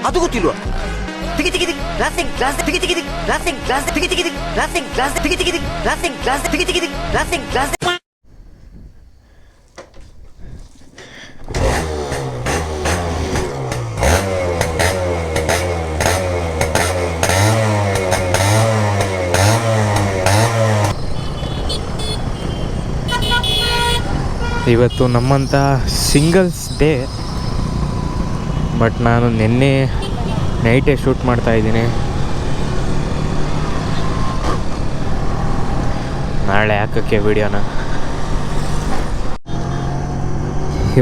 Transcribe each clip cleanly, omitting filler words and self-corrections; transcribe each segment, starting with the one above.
ಅದು ಗೊತ್ತಿಲ್ವಾ? Tiki tiki tik raising glass tiki tiki tik raising glass tiki tiki tik raising glass tiki tiki tik raising glass tiki tiki tik raising glass. ಇವತ್ತು ನಮ್ಮಂಥ singles day, but ನಾನು ನಿನ್ನೆ ನೈಟೇ shoot ಮಾಡ್ತಾಯಿದ್ದೀನಿ. ನಾಳೆ ಹಾಕೋಕ್ಕೆ ವಿಡಿಯೋನ.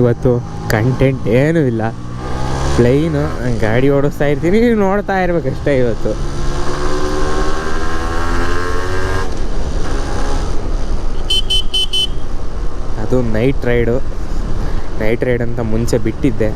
ಇವತ್ತು ಕಂಟೆಂಟ್ ಏನೂ ಇಲ್ಲ, ಪ್ಲೈನು ಗಾಡಿ ಓಡಿಸ್ತಾ ಇರ್ತೀನಿ, ನೋಡ್ತಾ ಇರ್ಬೇಕಷ್ಟೇ. ಇವತ್ತು ಅದು ನೈಟ್ ರೈಡ್ ಅಂತ ಮುಂಚೆ ಬಿಟ್ಟಿದ್ದೆ.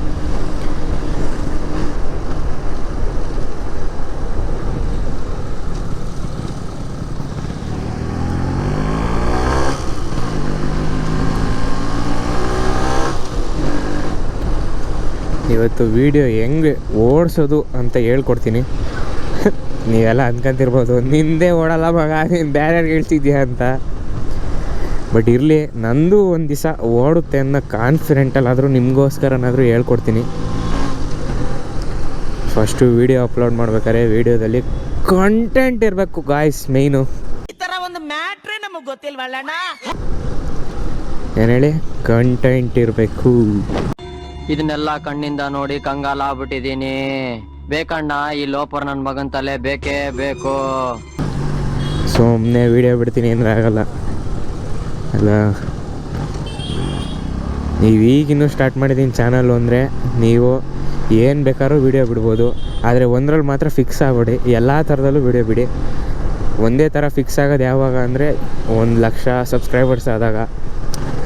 ಇವತ್ತು ವಿಡಿಯೋ ಹೆಂಗೆ ಓಡಿಸೋದು ಅಂತ ಹೇಳ್ಕೊಡ್ತೀನಿ. ನೀವೆಲ್ಲ ಅಂದ್ಕೊಂತಿರ್ಬೋದು, ನಿಂದೇ ಓಡಲ್ಲ ಮಗ, ನೀನು ಬೇರೆಯವ್ರಿಗೆ ಹೇಳ್ತಿದ್ಯಾ ಅಂತ. ಬಟ್ ಇರಲಿ, ನಂದು ಒಂದು ದಿವಸ ಓಡುತ್ತೆ ಅನ್ನೋ ಕಾನ್ಫಿಡೆಂಟಲ್ಲಾದರೂ ನಿಮಗೋಸ್ಕರನಾದರೂ ಹೇಳ್ಕೊಡ್ತೀನಿ. ಫಸ್ಟು ವೀಡಿಯೋ ಅಪ್ಲೋಡ್ ಮಾಡ್ಬೇಕಾದ್ರೆ ವೀಡಿಯೋದಲ್ಲಿ ಕಂಟೆಂಟ್ ಇರಬೇಕು ಗಾಯ್ಸ್. ಮೇಯ್ನು ಈ ಥರ ಒಂದು ಮ್ಯಾಟ್ರೇ ನಮಗೆ ಗೊತ್ತಿಲ್ವಲ್ಲಣ್ಣ. ಏನು ಹೇಳಿ, ಕಂಟೆಂಟ್ ಇರಬೇಕು. ಇದನ್ನೆಲ್ಲ ಕಣ್ಣಿಂದ ನೋಡಿ ಕಂಗಾಲ ಆಗ್ಬಿಟ್ಟಿದೀನಿ. ಬೇಕಣ್ಣ, ಈ ಲೋಪರ್ ನನ್ನ ಮಗನ ತಲೆ ಬೇಕೇ ಬೇಕು. ಸುಮ್ಮನೆ ವೀಡಿಯೋ ಬಿಡ್ತೀನಿ ಅಂದರೆ ಆಗಲ್ಲ ಅಲ್ಲ. ನೀವು ಈಗಿನ್ನೂ ಸ್ಟಾರ್ಟ್ ಮಾಡಿದ್ದೀನಿ ಚಾನಲ್ಲು ಅಂದರೆ ನೀವು ಏನು ಬೇಕಾದ್ರೂ ವೀಡಿಯೋ ಬಿಡ್ಬೋದು. ಆದರೆ ಒಂದರಲ್ಲಿ ಮಾತ್ರ ಫಿಕ್ಸ್ ಆಗ್ಬಿಡಿ, ಎಲ್ಲ ಥರದಲ್ಲೂ ವೀಡಿಯೋ ಬಿಡಿ. ಒಂದೇ ಥರ ಫಿಕ್ಸ್ ಆಗೋದು ಯಾವಾಗ ಅಂದರೆ 1,00,000 ಸಬ್ಸ್ಕ್ರೈಬರ್ಸ್ ಆದಾಗ,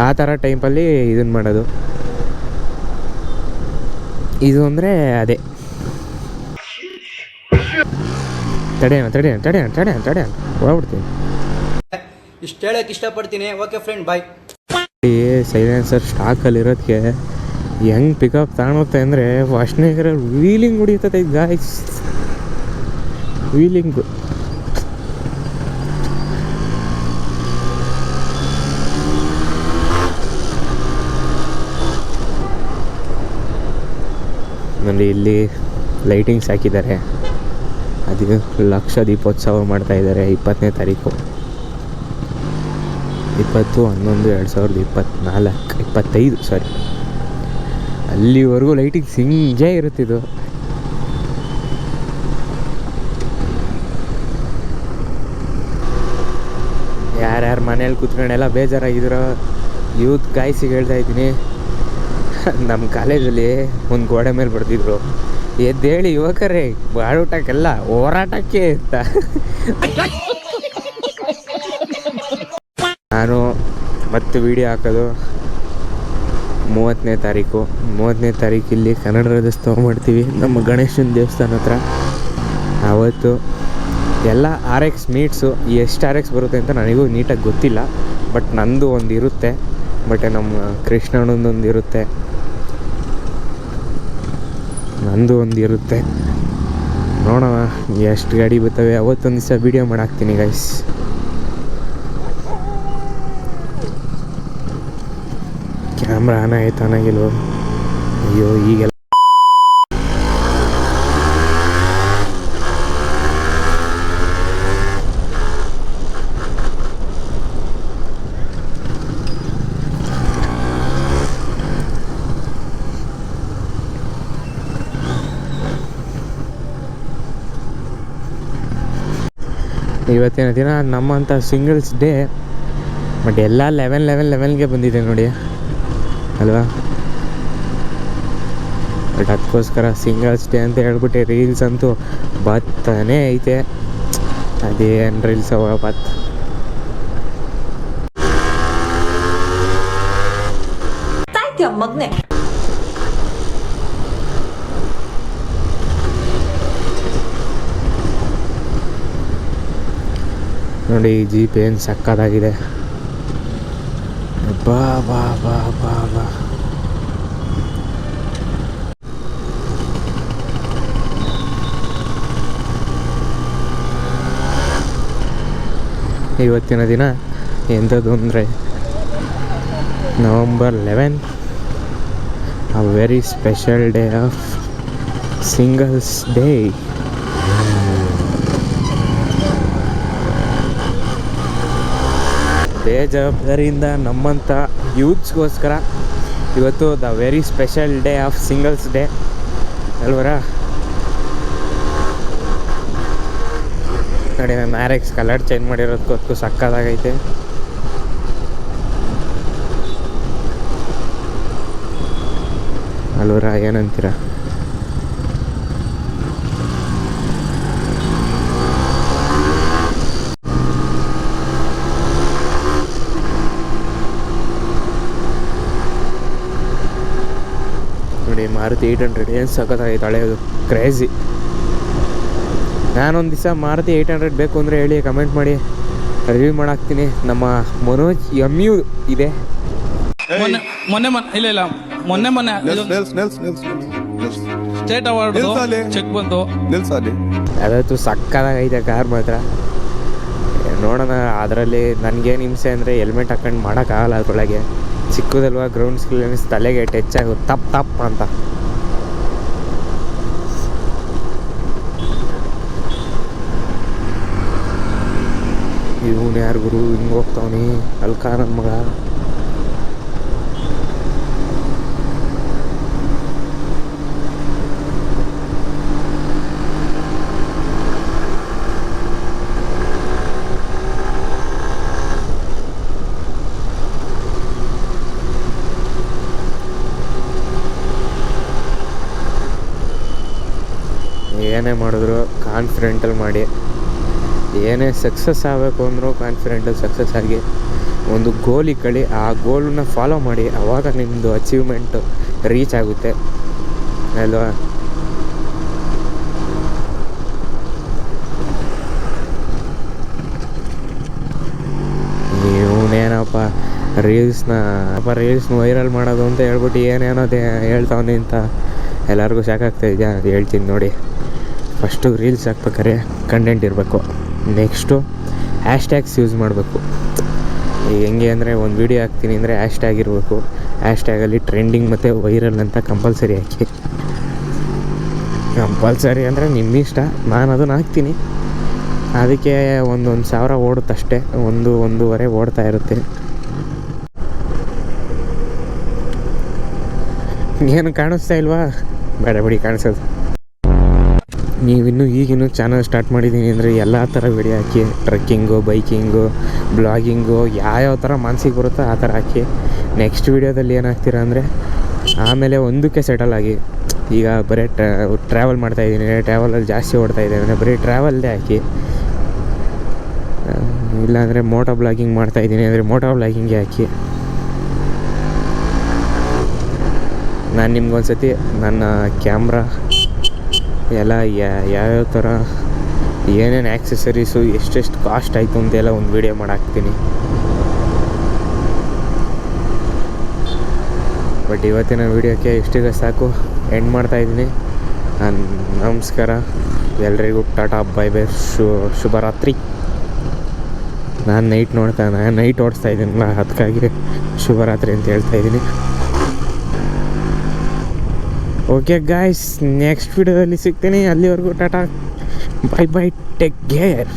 ಆ ಥರ ಟೈಮಲ್ಲಿ ಇದನ್ನು ಮಾಡೋದು. ಇದು ಅಂದರೆ ಅದೇ. ತಡೆಯೋಣ ಹೋಗ್ಬಿಡ್ತೀನಿ. ಇಷ್ಟು ಹೇಳಕ್ಕೆ ಇಷ್ಟಪಡ್ತೀನಿ. ಓಕೆ ಫ್ರೆಂಡ್, ಬಾಯ್. ಸೈಲೆನ್ಸರ್ ಸ್ಟಾಕಲ್ಲಿರೋದಕ್ಕೆ ಹೆಂಗೆ ಪಿಕಪ್ ತಾಣುತ್ತೆ ಅಂದರೆ ಫಸ್ಟ್ನೇಗರ ವೀಲಿಂಗ್ ಹೊಡಿತದೆ ಗಾಯ್ಸ್. ವೀಲಿಂಗು ನೋಡಿ, ಇಲ್ಲಿ ಲೈಟಿಂಗ್ಸ್ ಹಾಕಿದ್ದಾರೆ. ಅದು ಲಕ್ಷ ದೀಪೋತ್ಸವ ಮಾಡ್ತಾಯಿದ್ದಾರೆ 20ನೇ ತಾರೀಕು, 20/11/2024 ಸಾರಿ. ಅಲ್ಲಿವರೆಗೂ ಲೈಟಿಂಗ್ಸ್ ಹಿಂಗೇ ಇರುತ್ತಿದ್ದು. ಯಾರ್ಯಾರು ಮನೇಲಿ ಕೂತ್ಕೊಂಡೆಲ್ಲ ಬೇಜಾರಾಗಿದ್ರು ಯೂತ್ ಗಾಯ್ಸಿಗೆ ಹೇಳ್ತಾ ಇದ್ದೀನಿ. ನಮ್ಮ ಕಾಲೇಜಲ್ಲಿ ಒಂದು ಗೋಡೆ ಮೇಲೆ ಬರ್ತಿದ್ರು, ಎದ್ದೇಳಿ ಯುವಕರೇ ಬಾಳೂಟಕ್ಕೆಲ್ಲ ಹೋರಾಟಕ್ಕೆ ಅಂತ. ನಾನು ಮತ್ತೆ ವಿಡಿಯೋ ಹಾಕೋದು 30ನೇ ತಾರೀಕು ಇಲ್ಲಿ ಕನ್ನಡ ರಾಜ್ಯೋತ್ಸವ ಮಾಡ್ತೀವಿ ನಮ್ಮ ಗಣೇಶನ ದೇವಸ್ಥಾನ ಹತ್ರ. ಆವತ್ತು ಎಲ್ಲ RX ಮೀಟ್ಸು, ಎಷ್ಟು RX ಬರುತ್ತೆ ಅಂತ ನನಗೂ ನೀಟಾಗಿ ಗೊತ್ತಿಲ್ಲ. ಬಟ್ ನಂದು ಒಂದು ಇರುತ್ತೆ, ಬಟ್ ನಮ್ಮ ಕೃಷ್ಣಣ್ಣಂದೊಂದು ಇರುತ್ತೆ, ನಂದು ಒಂದು ಇರುತ್ತೆ. ನೋಡೋಣ ಎಷ್ಟು ಗಾಡಿ ಬರ್ತವೆ. ಅವತ್ತೊಂದು ದಿವಸ ವೀಡಿಯೋ ಮಾಡಾಕ್ತೀನಿ ಗೈಸ್. ಕ್ಯಾಮ್ರಾ ಆನ್ ಆಯ್ತು, ಆನಾಗಿಲ್ವೋ? ಅಯ್ಯೋ, ಈಗೆಲ್ಲ ಇವತ್ತಿನ ದಿನ ನಮ್ಮಂಥ ಸಿಂಗಲ್ಸ್ ಡೇ. ಬಟ್ ಎಲ್ಲ 11/11/11ಗೆ ಬಂದಿದೆ ನೋಡಿ ಅಲ್ವಾ. ಬಟ್ ಅದಕ್ಕೋಸ್ಕರ ಸಿಂಗಲ್ಸ್ ಡೇ ಅಂತ ಹೇಳ್ಬಿಟ್ಟು ರೀಲ್ಸ್ ಅಂತೂ ಬರ್ತಾನೇ ಐತೆ. ಅದೇನು ರೀಲ್ಸ್ ಬತ್ ಮಗ್ನೆ. ನೋಡಿ, ಈ ಜೀಪ್ ಏನು ಸಕ್ಕತ್ತಾಗಿದೆ. ಬಾ ಬಾ ಬಾ ಬಾ ಬಾ ಇವತ್ತಿನ ದಿನ ಎಂಥದ್ದು ಅಂದರೆ November 11, a very special day of Singles Day. ಬೇಜವಾಬ್ದಾರಿಯಿಂದ ನಮ್ಮಂಥ ಯೂತ್ಸ್ಗೋಸ್ಕರ ಇವತ್ತು the very special day of singles day ಅಲ್ವರ. ನೋಡಿ ನಾನು ಮ್ಯಾರೆಕ್ಸ್ ಕಲರ್ ಚೇಂಜ್ ಮಾಡಿರೋದಕ್ಕೂ ಸಕ್ಕತ್ತಾಗೈತೆ. ಅಲ್ವರ ಏನಂತೀರ? ನೋಡಿ ಮಾರುತಿ 800 ಏನು ಸಖತ್ತಾಗೈತೆ, ಹಳೆಯದು ಕ್ರೇಜಿ. ನಾನೊಂದು ದಿವಸ ಮಾರುತಿ 800 ಬೇಕು ಅಂದರೆ ಹೇಳಿ, ಕಮೆಂಟ್ ಮಾಡಿ, ರಿವ್ಯೂ ಮಾಡಾಕ್ತೀನಿ. ನಮ್ಮ ಮನೋಜ್ MU ಇದೆ. ಮೊನ್ನೆ ಸ್ಟೇಟ್ ಅವಾರ್ಡ್ ಚೆಕ್ ಬಂತು. ಅದಂತೂ ಸಕ್ಕತ್ತಾಗೈತೆ ಕಾರ್ ಮಾತ್ರ. ನೋಡೋಣ. ಅದರಲ್ಲಿ ನನಗೇನು ಹಿಂಸೆ ಅಂದರೆ ಹೆಲ್ಮೆಟ್ ಹಾಕೊಂಡು ಮಾಡೋಕ್ಕಾಗಲ್ಲ. ಅದರೊಳಗೆ ಚಿಕ್ಕದಲ್ವ, ಗ್ರೌಂಡ್ ಕ್ಲಿಯರೆನ್ಸ್ ತಲೆಗೆ ಟಚ್ ಆಗುತ್ತೆ ತಪ್ಪ ಅಂತ. ಇವನು ಯಾರು ಗುರು ಹಿಂಗೆ ಹೋಗ್ತಾವನಿ? ಅಲ್ಕ ನನ್ನ ಮಗ. ಏನೇ ಮಾಡಿದ್ರು ಕಾನ್ಫಿಡೆಂಟಲ್ಲಿ ಮಾಡಿ. ಏನೇ ಸಕ್ಸಸ್ ಆಗಬೇಕು ಅಂದರೂ ಕಾನ್ಫಿಡೆಂಟಲ್ಲಿ ಸಕ್ಸಸ್ ಆಗಿ ಒಂದು ಗೋಲ್ ಇಕ್ಕಳಿ, ಆ ಗೋಲನ್ನ ಫಾಲೋ ಮಾಡಿ. ಆವಾಗ ನಿಮ್ಮದು ಅಚೀವ್ಮೆಂಟು ರೀಚ್ ಆಗುತ್ತೆ ಅಲ್ವಾ. ಇವನೇನಪ್ಪ ರೀಲ್ಸ್ನ ವೈರಲ್ ಮಾಡೋದು ಅಂತ ಹೇಳ್ಬಿಟ್ಟು ಏನೇನೋ ಹೇಳ್ತಾವನಿ ಅಂತ ಎಲ್ಲರಿಗೂ ಸಾಕಾಗ್ತಾಯಿದ್ಯಾ? ಅದು ಹೇಳ್ತೀನಿ ನೋಡಿ. ಫಸ್ಟು ರೀಲ್ಸ್ ಹಾಕ್ಬೇಕಾರೆ ಕಂಟೆಂಟ್ ಇರಬೇಕು. ನೆಕ್ಸ್ಟು ಹ್ಯಾಶ್ಟ್ಯಾಗ್ಸ್ ಯೂಸ್ ಮಾಡಬೇಕು. ಹೆಂಗೆ ಅಂದರೆ ಒಂದು ವೀಡಿಯೋ ಹಾಕ್ತೀನಿ ಅಂದರೆ ಹ್ಯಾಶ್ಟ್ಯಾಗ್ ಇರಬೇಕು. ಹ್ಯಾಶ್ಟ್ಯಾಗಲ್ಲಿ ಟ್ರೆಂಡಿಂಗ್ ಮತ್ತು ವೈರಲ್ ಅಂತ ಕಂಪಲ್ಸರಿ ಹಾಕಿ. ಕಂಪಲ್ಸರಿ ಅಂದರೆ ನಿಮ್ಮಿಷ್ಟ. ನಾನು ಅದನ್ನು ಹಾಕ್ತೀನಿ. ಅದಕ್ಕೆ 1,000 ಓಡುತ್ತಷ್ಟೇ, 1-1.5 ಓಡ್ತಾ ಇರುತ್ತೆ. ಏನು ಕಾಣಿಸ್ತಾ ಇಲ್ವಾ? ಬೇಡ ಬಿಡಿ ಕಾಣಿಸೋದು. ನೀವಿನ್ನೂ ಈಗಿನ್ನೂ ಚಾನಲ್ ಸ್ಟಾರ್ಟ್ ಮಾಡಿದ್ದೀನಿ ಅಂದರೆ ಎಲ್ಲ ಥರ ವಿಡಿಯೋ ಹಾಕಿ. ಟ್ರೆಕ್ಕಿಂಗು, ಬೈಕಿಂಗು, ಬ್ಲಾಗಿಂಗು, ಯಾವ್ಯಾವ ಥರ ಮನ್ಸಿಗೆ ಬರುತ್ತೋ ಆ ಥರ ಹಾಕಿ. ನೆಕ್ಸ್ಟ್ ವೀಡಿಯೋದಲ್ಲಿ ಏನಾಗ್ತೀರಾ ಅಂದರೆ ಆಮೇಲೆ ಒಂದಕ್ಕೆ ಸೆಟಲ್ ಆಗಿ. ಈಗ ಬರೀ ಟ್ರಾವೆಲ್ ಮಾಡ್ತಾಯಿದ್ದೀನಿ, ಟ್ರಾವೆಲಲ್ಲಿ ಜಾಸ್ತಿ ಓಡ್ತಾಯಿದ್ದೀನಿ ಅಂದರೆ ಬರೀ ಟ್ರಾವೆಲ್ದೇ ಹಾಕಿ. ಇಲ್ಲಾಂದರೆ ಮೋಟೋ ಬ್ಲಾಗಿಂಗ್ ಮಾಡ್ತಾಯಿದ್ದೀನಿ ಅಂದರೆ ಮೋಟೋ ಬ್ಲಾಗಿಂಗೇ ಹಾಕಿ. ನಾನು ನಿಮ್ಗೊಂದು ಸತಿ ನನ್ನ ಕ್ಯಾಮ್ರಾ ಎಲ್ಲ ಯಾವ್ಯಾವ ಥರ ಏನೇನು ಆ್ಯಕ್ಸೆಸರೀಸು ಎಷ್ಟೆಷ್ಟು ಕಾಸ್ಟ್ ಆಯಿತು ಅಂತೆಲ್ಲ ಒಂದು ವೀಡಿಯೋ ಮಾಡಾಕ್ತೀನಿ. ಬಟ್ ಇವತ್ತಿನ ವೀಡಿಯೋಕ್ಕೆ ಇಷ್ಟಿಗೆ ಸಾಕು, ಎಂಡ್ ಮಾಡ್ತಾಯಿದ್ದೀನಿ. ನಮಸ್ಕಾರ ಎಲ್ರಿಗೂ, ಟಾಟಾ ಬೈ ಬೈ, ಶುಭರಾತ್ರಿ. ನಾನು ನೈಟ್ ಓಡಿಸ್ತಾ ಇದ್ದೀನಲ್ಲ, ಅದಕ್ಕಾಗಿ ಶುಭರಾತ್ರಿ ಅಂತ ಹೇಳ್ತಾಯಿದ್ದೀನಿ. ಓಕೆ ಗಾಯ್ಸ್, ನೆಕ್ಸ್ಟ್ ವಿಡಿಯೋದಲ್ಲಿ ಸಿಗ್ತೀನಿ. ಅಲ್ಲಿವರೆಗೂ tata bye bye, take care.